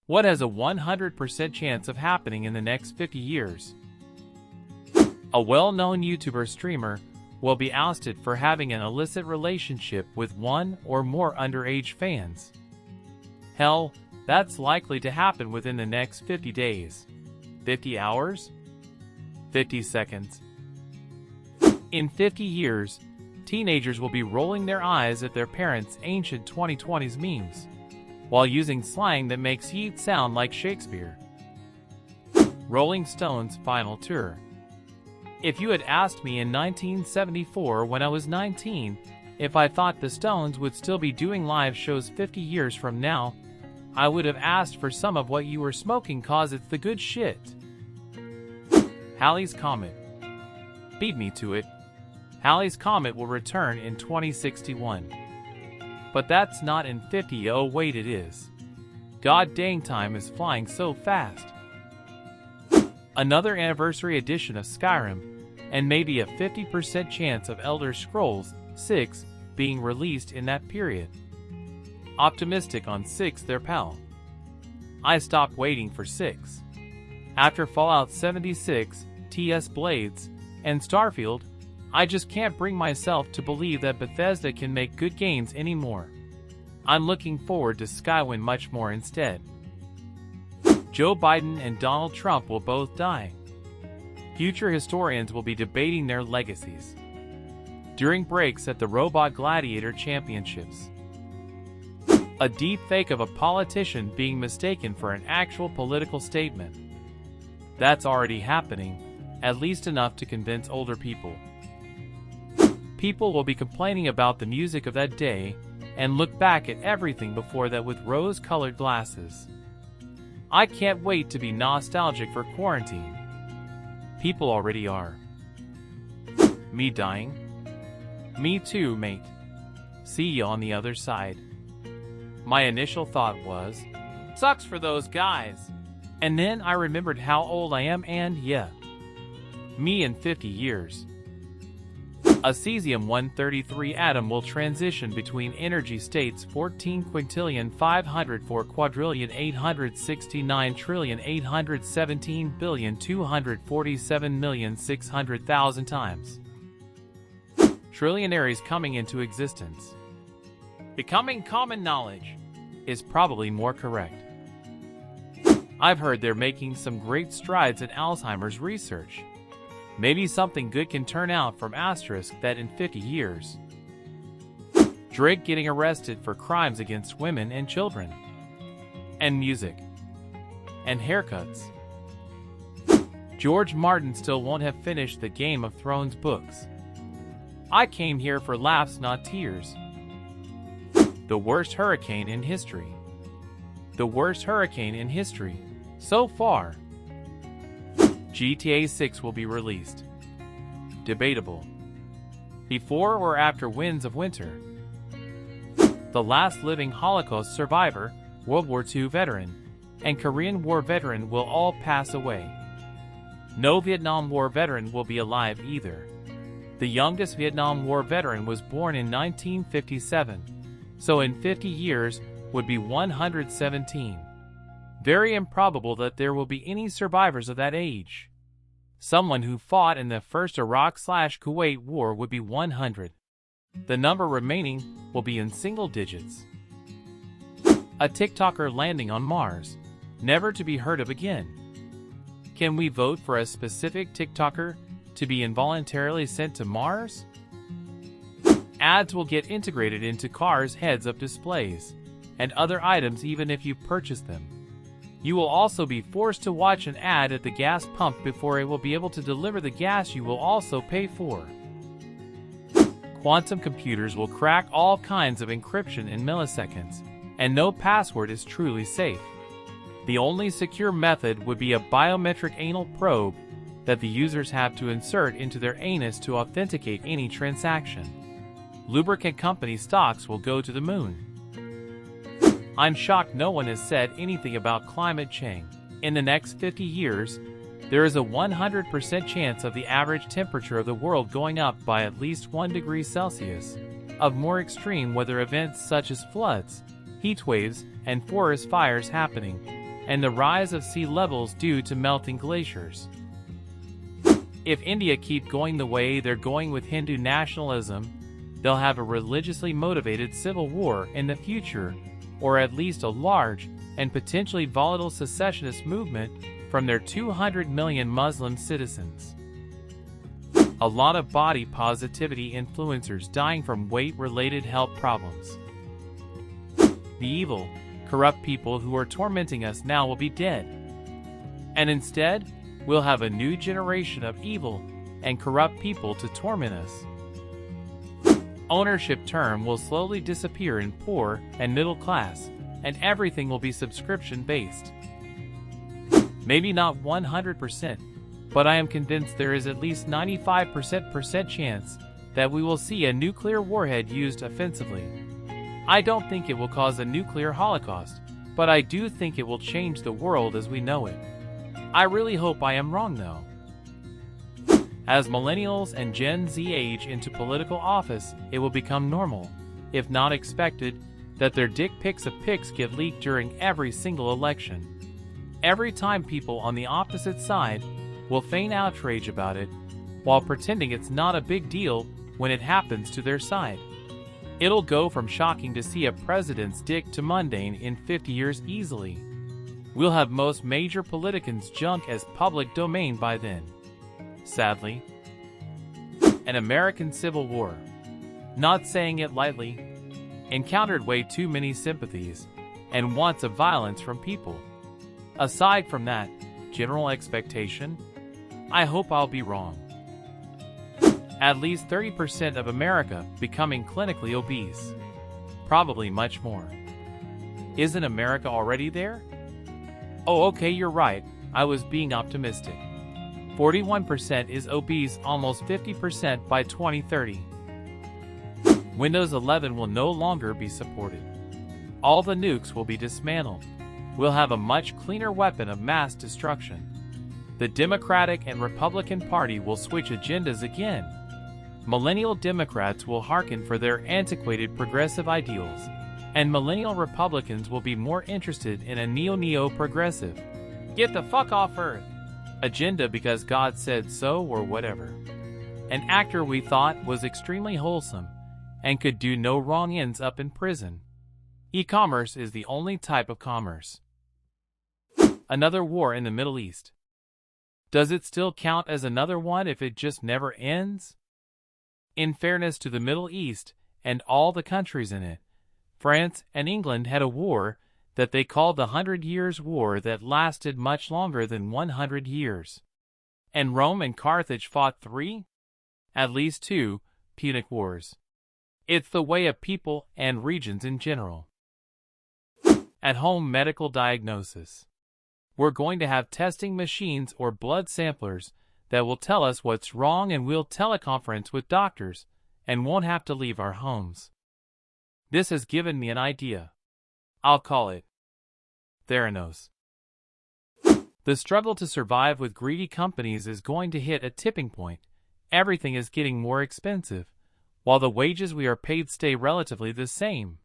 What has a 100% chance of happening in the next 50 years? A well-known YouTuber streamer will be ousted for having an illicit relationship with one or more underage fans. Hell, that's likely to happen within the next 50 days. 50 hours? 50 seconds. In 50 years, teenagers will be rolling their eyes at their parents' ancient 2020s memes, while using slang that makes Yeet sound like Shakespeare. Rolling Stones' final tour. If you had asked me in 1974 when I was 19 if I thought the Stones would still be doing live shows 50 years from now, I would have asked for some of what you were smoking cause it's the good shit. Halley's Comet. Beat me to it. Halley's Comet will return in 2061. But that's not in 50. Oh wait, it is. God dang, time is flying so fast. Another anniversary edition of Skyrim, and maybe a 50% chance of Elder Scrolls 6 being released in that period. Optimistic on 6 there, pal. I stopped waiting for 6. After Fallout 76, TS Blades, and Starfield, I just can't bring myself to believe that Bethesda can make good games anymore. I'm looking forward to Skywind much more instead. Joe Biden and Donald Trump will both die. Future historians will be debating their legacies during breaks at the Robot Gladiator Championships. A deep fake of a politician being mistaken for an actual political statement. That's already happening, at least enough to convince older people. People will be complaining about the music of that day and look back at everything before that with rose-colored glasses. I can't wait to be nostalgic for quarantine. People already are. Me dying? Me too, mate. See you on the other side. My initial thought was, sucks for those guys. And then I remembered how old I am and yeah. Me in 50 years. A cesium-133 atom will transition between energy states 14 quintillion 504 quadrillion 869 trillion 817 billion 247 million 600,000 times. Trillionaires coming into existence. Becoming common knowledge is probably more correct. I've heard they're making some great strides in Alzheimer's research. Maybe something good can turn out from Asterisk that in 50 years. Drake getting arrested for crimes against women and children. And music. And haircuts. George Martin still won't have finished the Game of Thrones books. I came here for laughs, not tears. The worst hurricane in history. The worst hurricane in history. So far. GTA 6 will be released. Debatable. Before or after Winds of Winter? The last living Holocaust survivor, World War II veteran, and Korean War veteran will all pass away. No Vietnam War veteran will be alive either. The youngest Vietnam War veteran was born in 1957, so in 50 years would be 117. Very improbable that there will be any survivors of that age. Someone who fought in the first Iraq/Kuwait war would be 100. The number remaining will be in single digits. A TikToker landing on Mars, never to be heard of again. Can we vote for a specific TikToker to be involuntarily sent to Mars? Ads will get integrated into cars' heads-up displays and other items even if you purchase them. You will also be forced to watch an ad at the gas pump before it will be able to deliver the gas you will also pay for. Quantum computers will crack all kinds of encryption in milliseconds, and no password is truly safe. The only secure method would be a biometric anal probe that the users have to insert into their anus to authenticate any transaction. Lubricant company stocks will go to the moon. I'm shocked no one has said anything about climate change. In the next 50 years, there is a 100% chance of the average temperature of the world going up by at least 1 degree Celsius, of more extreme weather events such as floods, heat waves, and forest fires happening, and the rise of sea levels due to melting glaciers. If India keep going the way they're going with Hindu nationalism, they'll have a religiously motivated civil war in the future, or at least a large and potentially volatile secessionist movement from their 200 million Muslim citizens. A lot of body positivity influencers dying from weight-related health problems. The evil, corrupt people who are tormenting us now will be dead. And instead, we'll have a new generation of evil and corrupt people to torment us. Ownership term will slowly disappear in poor and middle class, and everything will be subscription-based. Maybe not 100%, but I am convinced there is at least 95% chance that we will see a nuclear warhead used offensively. I don't think it will cause a nuclear holocaust, but I do think it will change the world as we know it. I really hope I am wrong though. As millennials and Gen Z age into political office, it will become normal, if not expected, that their dick pics of pics get leaked during every single election. Every time people on the opposite side will feign outrage about it, while pretending it's not a big deal when it happens to their side. It'll go from shocking to see a president's dick to mundane in 50 years easily. We'll have most major politicans' junk as public domain by then. Sadly. An American Civil War, not saying it lightly, encountered way too many sympathies and wants of violence from people. Aside from that, general expectation, I hope I'll be wrong. At least 30% of America becoming clinically obese. Probably much more. Isn't America already there? Oh, okay, you're right, I was being optimistic. 41% is obese, almost 50% by 2030. Windows 11 will no longer be supported. All the nukes will be dismantled. We'll have a much cleaner weapon of mass destruction. The Democratic and Republican Party will switch agendas again. Millennial Democrats will hearken for their antiquated progressive ideals, and millennial Republicans will be more interested in a neo-progressive, get the fuck off Earth agenda because God said so or whatever. An actor we thought was extremely wholesome and could do no wrong ends up in prison. E-commerce is the only type of commerce. Another war in the Middle East. Does it still count as another one if it just never ends? In fairness to the Middle East and all the countries in it, France and England had a war that they called the 100 Years' War that lasted much longer than 100 years. And Rome and Carthage fought 3? At least 2, Punic Wars. It's the way of people and regions in general. At-home medical diagnosis. We're going to have testing machines or blood samplers that will tell us what's wrong, and we'll teleconference with doctors and won't have to leave our homes. This has given me an idea. I'll call it Theranos. The struggle to survive with greedy companies is going to hit a tipping point. Everything is getting more expensive, while the wages we are paid stay relatively the same.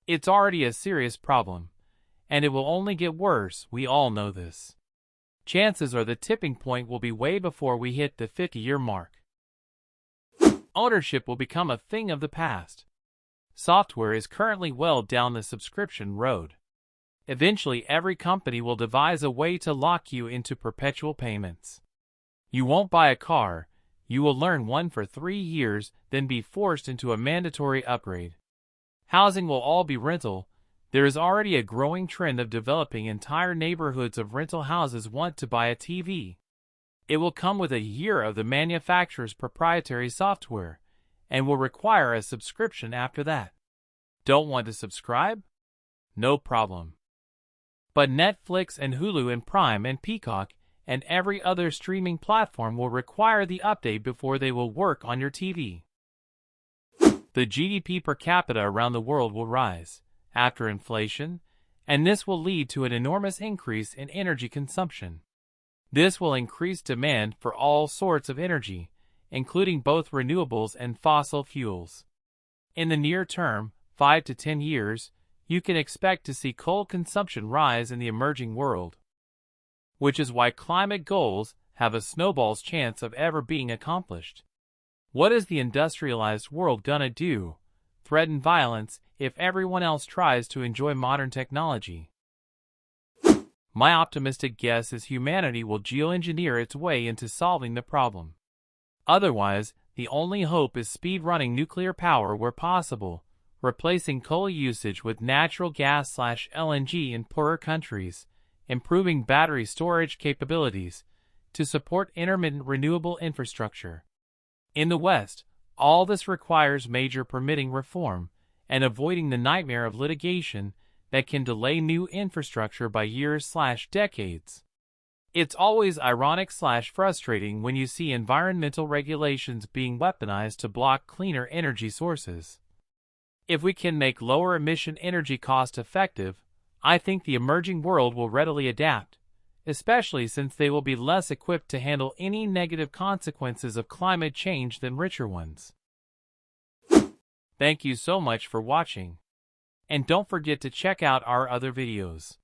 It's already a serious problem, and it will only get worse, we all know this. Chances are the tipping point will be way before we hit the 50-year mark. Ownership will become a thing of the past. Software is currently well down the subscription road. Eventually, every company will devise a way to lock you into perpetual payments. You won't buy a car, you will learn one for 3 years, then be forced into a mandatory upgrade. Housing will all be rental. There is already a growing trend of developing entire neighborhoods of rental houses want to buy a TV. It will come with a year of the manufacturer's proprietary software, and will require a subscription after that. Don't want to subscribe? No problem. But Netflix and Hulu and Prime and Peacock and every other streaming platform will require the update before they will work on your TV. The GDP per capita around the world will rise after inflation, and this will lead to an enormous increase in energy consumption. This will increase demand for all sorts of energy, including both renewables and fossil fuels. In the near term, 5 to 10 years, you can expect to see coal consumption rise in the emerging world. Which is why climate goals have a snowball's chance of ever being accomplished. What is the industrialized world gonna do? Threaten violence if everyone else tries to enjoy modern technology? My optimistic guess is humanity will geoengineer its way into solving the problem. Otherwise, the only hope is speed-running nuclear power where possible, replacing coal usage with natural gas/LNG in poorer countries, improving battery storage capabilities to support intermittent renewable infrastructure. In the West, all this requires major permitting reform and avoiding the nightmare of litigation that can delay new infrastructure by years/decades. It's always ironic/frustrating when you see environmental regulations being weaponized to block cleaner energy sources. If we can make lower emission energy cost effective, I think the emerging world will readily adapt, especially since they will be less equipped to handle any negative consequences of climate change than richer ones. Thank you so much for watching. And don't forget to check out our other videos.